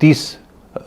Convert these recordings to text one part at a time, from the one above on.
30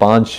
5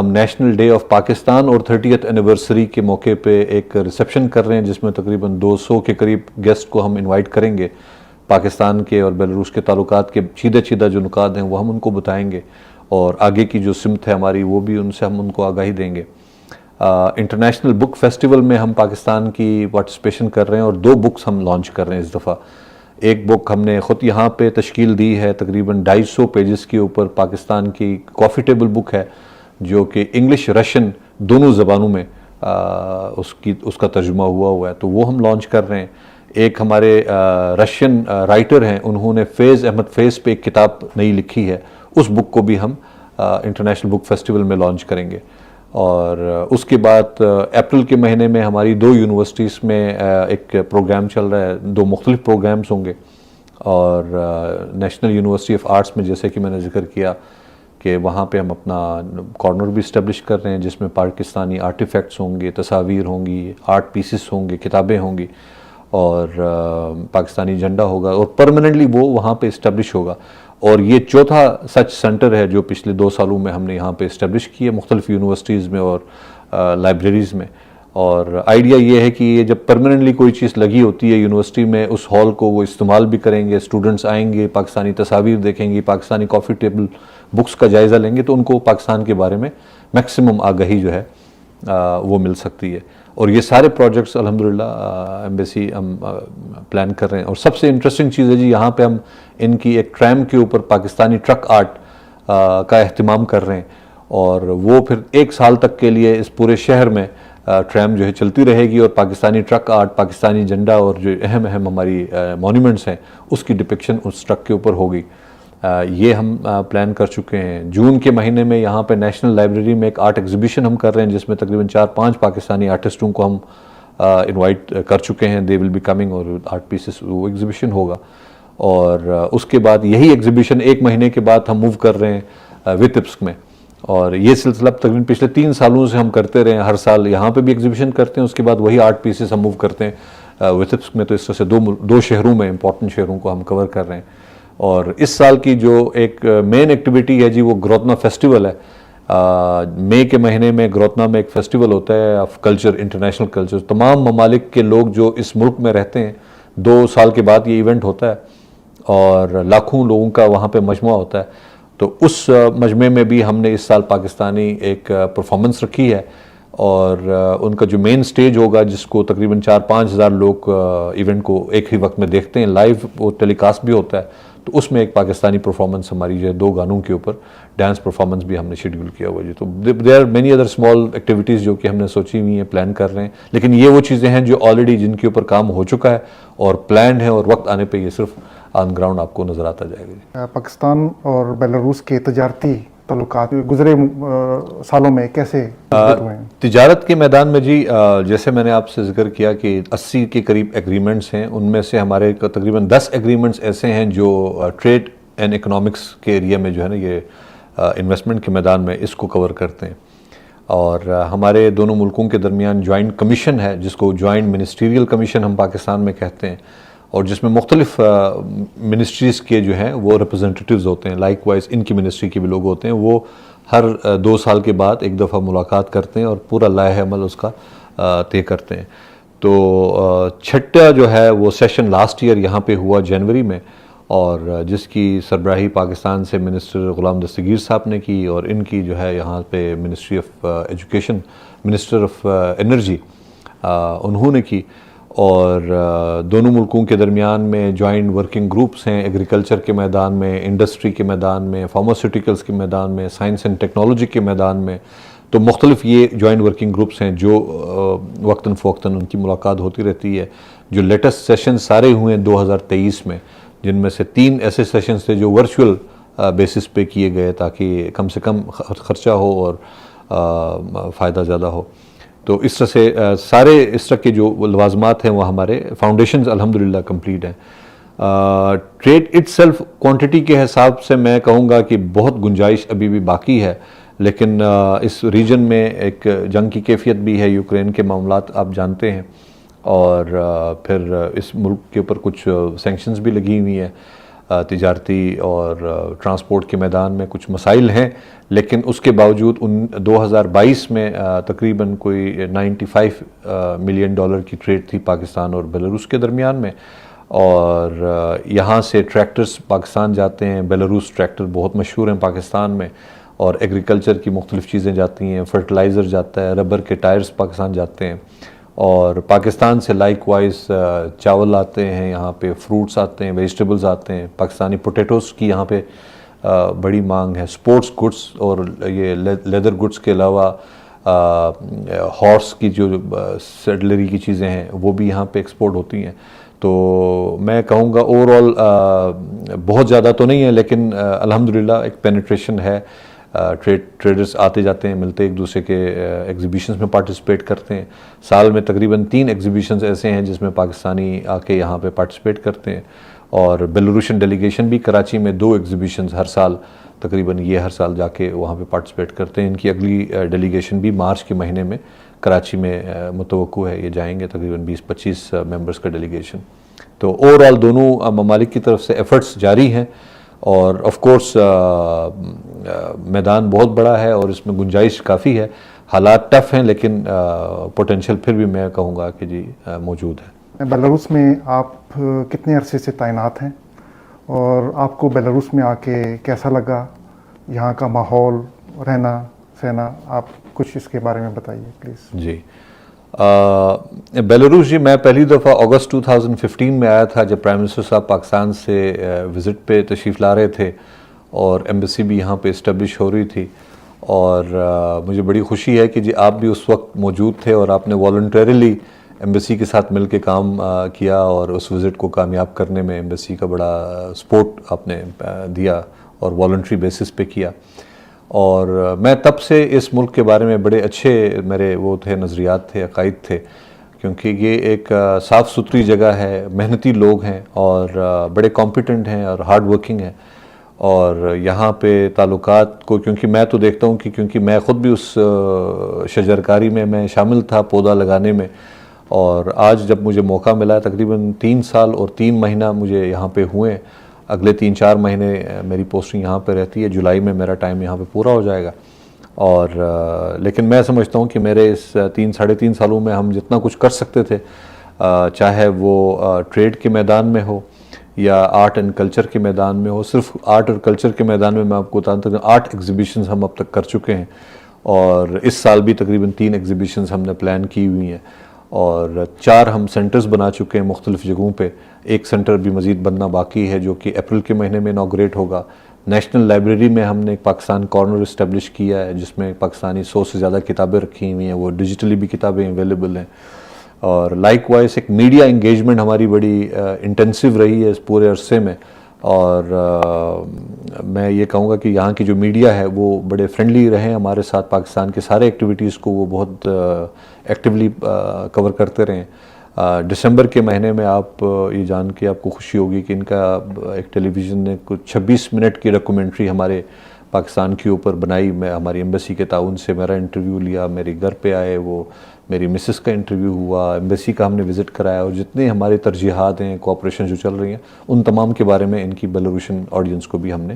ہم national day of Pakistan اور 30th anniversary کے موقع پہ ایک ریسیپشن کر رہے ہیں جس میں تقریباً 200 کے قریب گیسٹ کو ہم انوائٹ کریں گے. پاکستان کے اور بیلاروس کے تعلقات کے چیدہ جو نکات ہیں وہ ہم ان کو بتائیں گے, اور آگے کی جو سمت ہے ہماری وہ بھی ان سے ہم ان کو آگاہی دیں گے. انٹرنیشنل بک فیسٹیول میں ہم پاکستان کی پارٹیسپیشن کر رہے ہیں اور 2 بکس ہم لانچ کر رہے ہیں اس دفعہ. ایک بک ہم نے خود یہاں پہ تشکیل دی ہے, تقریباً 250 پیجز کے اوپر پاکستان کی کافی ٹیبل بک ہے جو کہ انگلش رشین دونوں زبانوں میں اس کا ترجمہ ہوا ہے, تو وہ ہم لانچ کر رہے ہیں. ایک ہمارے رشین رائٹر ہیں, انہوں نے فیض احمد فیض پہ ایک کتاب نئی لکھی ہے, اس بک کو بھی ہم انٹرنیشنل بک فیسٹیول میں لانچ کریں گے. اور اس کے بعد اپریل کے مہینے میں ہماری 2 یونیورسٹیز میں ایک پروگرام چل رہا ہے, 2 مختلف پروگرامز ہوں گے. اور نیشنل یونیورسٹی آف آرٹس میں جیسے کہ میں نے ذکر کیا کہ وہاں پہ ہم اپنا کارنر بھی اسٹیبلش کر رہے ہیں جس میں پاکستانی آرٹیفیکٹس ہوں گے, تصاویر ہوں گی, آرٹ پیسز ہوں گے, کتابیں ہوں گی, اور پاکستانی جھنڈا ہوگا, اور پرماننٹلی وہ وہاں پہ اسٹیبلش ہوگا. اور یہ چوتھا سچ سینٹر ہے جو پچھلے 2 سالوں میں ہم نے یہاں پہ اسٹیبلش کیا مختلف یونیورسٹیز میں اور لائبریریز میں. اور آئیڈیا یہ ہے کہ یہ جب پرماننٹلی کوئی چیز لگی ہوتی ہے یونیورسٹی میں, اس ہال کو وہ استعمال بھی کریں گے, اسٹوڈنٹس آئیں گے, پاکستانی تصاویر دیکھیں گے, پاکستانی کافی ٹیبل بکس کا جائزہ لیں گے, تو ان کو پاکستان کے بارے میں میکسیمم آگاہی جو ہے وہ مل سکتی ہے. اور یہ سارے پروجیکٹس الحمدللہ ایمبیسی ہم پلان کر رہے ہیں. اور سب سے انٹرسٹنگ چیز ہے جی, یہاں پہ ہم ان کی ایک ٹریم کے اوپر پاکستانی ٹرک آرٹ کا اہتمام کر رہے ہیں, اور وہ پھر 1 سال تک کے لیے اس پورے شہر میں ٹریم جو ہے چلتی رہے گی, اور پاکستانی ٹرک آرٹ, پاکستانی جھنڈا اور جو اہم ہماری مونیومنٹس ہیں اس کی ڈپکشن اس ٹرک کے اوپر ہوگی. یہ ہم پلان کر چکے ہیں. جون کے مہینے میں یہاں پہ نیشنل لائبریری میں ایک آرٹ ایگزیبیشن ہم کر رہے ہیں جس میں تقریباً 4-5 پاکستانی آرٹسٹوں کو ہم انوائٹ کر چکے ہیں. دے ول بی کمنگ, اور آرٹ پیسز وہ ایگزیبیشن ہوگا. اور اس کے بعد یہی ایگزیبیشن 1 مہینے کے بعد ہم موو کر رہے ہیں وتبسک میں, اور یہ سلسلہ تقریباً پچھلے 3 سالوں سے ہم کرتے رہے ہیں. ہر سال یہاں پہ بھی ایگزیبیشن کرتے ہیں, اس کے بعد وہی آرٹ پیسز ہم موو کرتے ہیں وتبسک میں. تو اس طرح سے 2 شہروں میں امپورٹنٹ شہروں کو ہم کور کر رہے ہیں. اور اس سال کی جو ایک مین ایکٹیویٹی ہے جی وہ گروتنا فیسٹیول ہے. مئی کے مہینے میں گروتنا میں ایک فیسٹیول ہوتا ہے آف کلچر, انٹرنیشنل کلچر. تمام ممالک کے لوگ جو اس ملک میں رہتے ہیں, 2 سال کے بعد یہ ایونٹ ہوتا ہے اور لاکھوں لوگوں کا وہاں پہ مجمع ہوتا ہے. تو اس مجمع میں بھی ہم نے اس سال پاکستانی ایک پرفارمنس رکھی ہے, اور ان کا جو مین سٹیج ہوگا جس کو تقریباً 4-5 ہزار لوگ ایونٹ کو ایک ہی وقت میں دیکھتے ہیں, لائیو وہ ٹیلی کاسٹ بھی ہوتا ہے. تو اس میں ایک پاکستانی پرفارمنس ہماری جو ہے 2 گانوں کے اوپر ڈانس پرفارمنس بھی ہم نے شیڈیول کیا ہوا جی. تو there are many other small activities جو کہ ہم نے سوچی ہوئی ہیں, پلان کر رہے ہیں, لیکن یہ وہ چیزیں ہیں جو آلریڈی جن کے اوپر کام ہو چکا ہے اور پلانڈ ہے, اور وقت آنے پہ یہ صرف آن گراؤنڈ آپ کو نظر آتا جائے گا. پاکستان اور بیلاروس کے تجارتی تعلقات گزرے سالوں میں کیسے ہوئے ہیں؟ تجارت کے میدان میں جی جیسے میں نے آپ سے ذکر کیا کہ 80 کے قریب ایگریمنٹس ہیں. ان میں سے ہمارے تقریباً 10 ایگریمنٹس ایسے ہیں جو ٹریڈ اینڈ اکنامکس کے ایریا میں جو ہے نا یہ انویسٹمنٹ کے میدان میں اس کو کور کرتے ہیں. اور ہمارے دونوں ملکوں کے درمیان جوائنٹ کمیشن ہے جس کو جوائنٹ منسٹریل کمیشن ہم پاکستان میں کہتے ہیں, اور جس میں مختلف منسٹریز کے جو ہیں وہ ریپرزنٹیٹیوز ہوتے ہیں. لائک وائز ان کی منسٹری کے بھی لوگ ہوتے ہیں. وہ ہر 2 سال کے بعد ایک دفعہ ملاقات کرتے ہیں اور پورا لائحہ عمل اس کا طے کرتے ہیں. تو 6واں جو ہے وہ سیشن لاسٹ ایئر یہاں پہ ہوا جنوری میں, اور جس کی سربراہی پاکستان سے منسٹر غلام دستگیر صاحب نے کی, اور ان کی جو ہے یہاں پہ ministry of education, minister of energy انہوں نے کی. اور دونوں ملکوں کے درمیان میں جوائنٹ ورکنگ گروپس ہیں ایگریکلچر کے میدان میں, انڈسٹری کے میدان میں, فارماسیوٹیکلز کے میدان میں, سائنس اینڈ ٹیکنالوجی کے میدان میں. تو مختلف یہ جوائنٹ ورکنگ گروپس ہیں جو وقتاً فوقتاً ان کی ملاقات ہوتی رہتی ہے. جو لیٹسٹ سیشن سارے ہوئے ہیں 2023 میں, جن میں سے 3 ایسے سیشنز تھے جو ورچوئل بیسس پہ کیے گئے تاکہ کم سے کم خرچہ ہو اور فائدہ زیادہ ہو. تو اس طرح سے سارے اس طرح کے جو لوازمات ہیں وہ ہمارے فاؤنڈیشنز الحمدللہ کمپلیٹ ہیں. ٹریڈ اٹ سیلف کوانٹٹی کے حساب سے میں کہوں گا کہ بہت گنجائش ابھی بھی باقی ہے, لیکن اس ریجن میں ایک جنگ کی کیفیت بھی ہے, یوکرین کے معاملات آپ جانتے ہیں, اور پھر اس ملک کے اوپر کچھ سینکشنز بھی لگی ہوئی ہیں. تجارتی اور ٹرانسپورٹ کے میدان میں کچھ مسائل ہیں، لیکن اس کے باوجود 2022 میں تقریباً کوئی $95 ملین کی ٹریڈ تھی پاکستان اور بیلاروس کے درمیان میں، اور یہاں سے ٹریکٹرز پاکستان جاتے ہیں، بیلاروس ٹریکٹر بہت مشہور ہیں پاکستان میں، اور ایگریکلچر کی مختلف چیزیں جاتی ہیں، فرٹیلائزر جاتا ہے، ربر کے ٹائرز پاکستان جاتے ہیں، اور پاکستان سے لائک وائز چاول آتے ہیں، یہاں پہ فروٹس آتے ہیں، ویجیٹیبلز آتے ہیں، پاکستانی پوٹیٹوز کی یہاں پہ بڑی مانگ ہے، سپورٹس گڈس اور یہ لیدر گڈس کے علاوہ ہارس کی جو سیڈلری کی چیزیں ہیں وہ بھی یہاں پہ ایکسپورٹ ہوتی ہیں. تو میں کہوں گا اوور آل بہت زیادہ تو نہیں ہے، لیکن الحمدللہ ایک پینیٹریشن ہے. ٹریڈرز آتے جاتے ہیں، ملتے ایک دوسرے کے ایگزیبیشنز میں پارٹیسپیٹ کرتے ہیں. سال میں تقریباً 3 ایگزیبیشنز ایسے ہیں جس میں پاکستانی آ کے یہاں پہ پارٹیسپیٹ کرتے ہیں، اور بیلاروشین ڈیلیگیشن بھی کراچی میں 2 ایگزیبیشنز ہر سال تقریباً یہ ہر سال جا کے وہاں پہ پارٹیسپیٹ کرتے ہیں. ان کی اگلی ڈیلیگیشن بھی مارچ کے مہینے میں کراچی میں متوقع ہے، یہ جائیں گے تقریباً 20-25 ممبرز کا ڈیلیگیشن. تو اوور آل دونوں ممالک کی طرف سے ایفرٹس جاری ہیں، اور آف کورس میدان بہت بڑا ہے اور اس میں گنجائش کافی ہے. حالات ٹف ہیں، لیکن پوٹینشیل پھر بھی میں کہوں گا کہ جی موجود ہے. بیلاروس میں آپ کتنے عرصے سے تعینات ہیں، اور آپ کو بیلاروس میں آ کے کیسا لگا؟ یہاں کا ماحول، رہنا سہنا، آپ کچھ اس کے بارے میں بتائیے پلیز. جی بیلاروس جی میں پہلی دفعہ اگست 2015 میں آیا تھا، جب پرائم منسٹر صاحب پاکستان سے وزٹ پہ تشریف لا رہے تھے، اور ایمبیسی بھی یہاں پہ اسٹیبلش ہو رہی تھی. اور مجھے بڑی خوشی ہے کہ جی آپ بھی اس وقت موجود تھے، اور آپ نے والنٹریلی ایمبیسی کے ساتھ مل کے کام کیا، اور اس وزٹ کو کامیاب کرنے میں ایمبیسی کا بڑا سپورٹ آپ نے دیا، اور والنٹری بیسس پہ کیا. اور میں تب سے اس ملک کے بارے میں بڑے اچھے میرے وہ تھے نظریات تھے، عقائد تھے، کیونکہ یہ ایک صاف ستھری جگہ ہے، محنتی لوگ ہیں، اور بڑے کمپیٹنٹ ہیں اور ہارڈ ورکنگ ہیں. اور یہاں پہ تعلقات کو، کیونکہ میں تو دیکھتا ہوں کہ کیونکہ میں خود بھی اس شجرکاری میں شامل تھا، پودا لگانے میں، اور آج جب مجھے موقع ملا ہے تقریباً 3 سال اور 3 مہینہ مجھے یہاں پہ ہوئے. اگلے 3-4 مہینے میری پوسٹنگ یہاں پہ رہتی ہے، جولائی میں میرا ٹائم یہاں پہ پورا ہو جائے گا. اور لیکن میں سمجھتا ہوں کہ میرے اس 3-3.5 سالوں میں ہم جتنا کچھ کر سکتے تھے، چاہے وہ ٹریڈ کے میدان میں ہو یا آرٹ اینڈ کلچر کے میدان میں ہو. صرف آرٹ اور کلچر کے میدان میں آپ کو بتاتا ہوں 8 ایگزیبیشنز ہم اب تک کر چکے ہیں، اور اس سال بھی تقریباً 3 ایگزیبیشنز ہم نے پلان کی ہوئی ہیں، اور 4 ہم سینٹرز بنا چکے ہیں مختلف جگہوں پہ. ایک سینٹر بھی مزید بننا باقی ہے جو کہ اپریل کے مہینے میں انوگریٹ ہوگا. نیشنل لائبریری میں ہم نے ایک پاکستان کارنر اسٹیبلش کیا ہے، جس میں پاکستانی 100 سے زیادہ کتابیں رکھی ہوئی ہیں، وہ ڈیجیٹلی بھی کتابیں اویلیبل ہیں. اور لائک وائز ایک میڈیا انگیجمنٹ ہماری بڑی انٹینسو رہی ہے اس پورے عرصے میں. اور میں یہ کہوں گا کہ یہاں کی جو میڈیا ہے وہ بڑے فرینڈلی رہے ہمارے ساتھ، پاکستان کے سارے ایکٹیویٹیز کو وہ بہت ایکٹیولی کور کرتے رہے. دسمبر کے مہینے میں آپ یہ جان کے آپ کو خوشی ہوگی کہ ان کا ایک ٹیلی ویژن نے کچھ 26 منٹ کی ڈاکومنٹری ہمارے پاکستان کے اوپر بنائی. میں ہماری ایمبیسی کے تعاون سے میرا انٹرویو لیا، میرے گھر پہ آئے، وہ میری مسز کا انٹرویو ہوا، ایمبیسی کا ہم نے وزٹ کرایا، اور جتنے ہمارے ترجیحات ہیں، کوآپریشن جو چل رہی ہیں، ان تمام کے بارے میں ان کی بیلاروشین آڈینس کو بھی ہم نے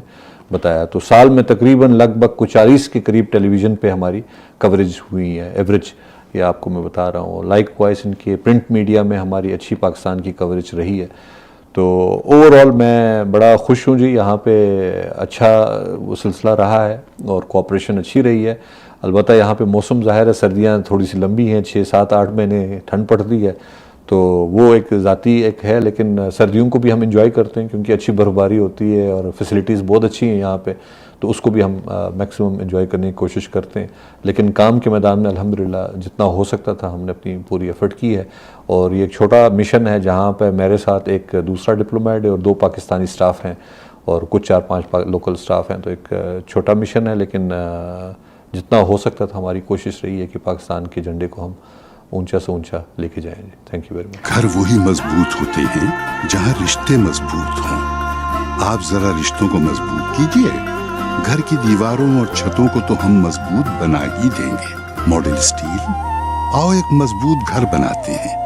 بتایا. تو سال میں تقریباً لگ بھگ 40 کے قریب ٹیلی ویژن پہ ہماری کوریج ہوئی ہے ایوریج، یہ آپ کو میں بتا رہا ہوں. لائک وائز ان کے پرنٹ میڈیا میں ہماری اچھی پاکستان کی کوریج رہی ہے. تو اوور آل میں بڑا خوش ہوں جی، یہاں پہ اچھا وہ سلسلہ رہا ہے اور کوآپریشن اچھی رہی ہے. البتہ یہاں پہ موسم ظاہر ہے، سردیاں تھوڑی سی لمبی ہیں، 6-7-8 مہینے ٹھنڈ پڑتی ہے، تو وہ ایک ذاتی ایک ہے. لیکن سردیوں کو بھی ہم انجوائے کرتے ہیں کیونکہ اچھی برفباری ہوتی ہے اور فیسلٹیز بہت اچھی ہیں یہاں پہ، تو اس کو بھی ہم میکسیمم انجوائے کرنے کی کوشش کرتے ہیں. لیکن کام کے میدان میں الحمدللہ جتنا ہو سکتا تھا ہم نے اپنی پوری ایفرٹ کی ہے. اور یہ ایک چھوٹا مشن ہے جہاں پہ میرے ساتھ ایک دوسرا ڈپلومیٹ ہے اور 2 پاکستانی سٹاف ہیں اور کچھ 4-5 لوکل سٹاف ہیں. تو ایک چھوٹا مشن ہے، لیکن جتنا ہو سکتا تھا ہماری کوشش رہی ہے کہ پاکستان کے جھنڈے کو ہم اونچا سے اونچا لے کے جائیں. Thank you very much. گھر وہی مضبوط ہوتے ہیں جہاں رشتے مضبوط ہوں. آپ ذرا رشتوں کو مضبوط کیجئے. گھر کی دیواروں اور چھتوں کو تو ہم مضبوط بنا ہی دیں گے. ماڈل اسٹیل، آؤ ایک مضبوط گھر بناتے ہیں.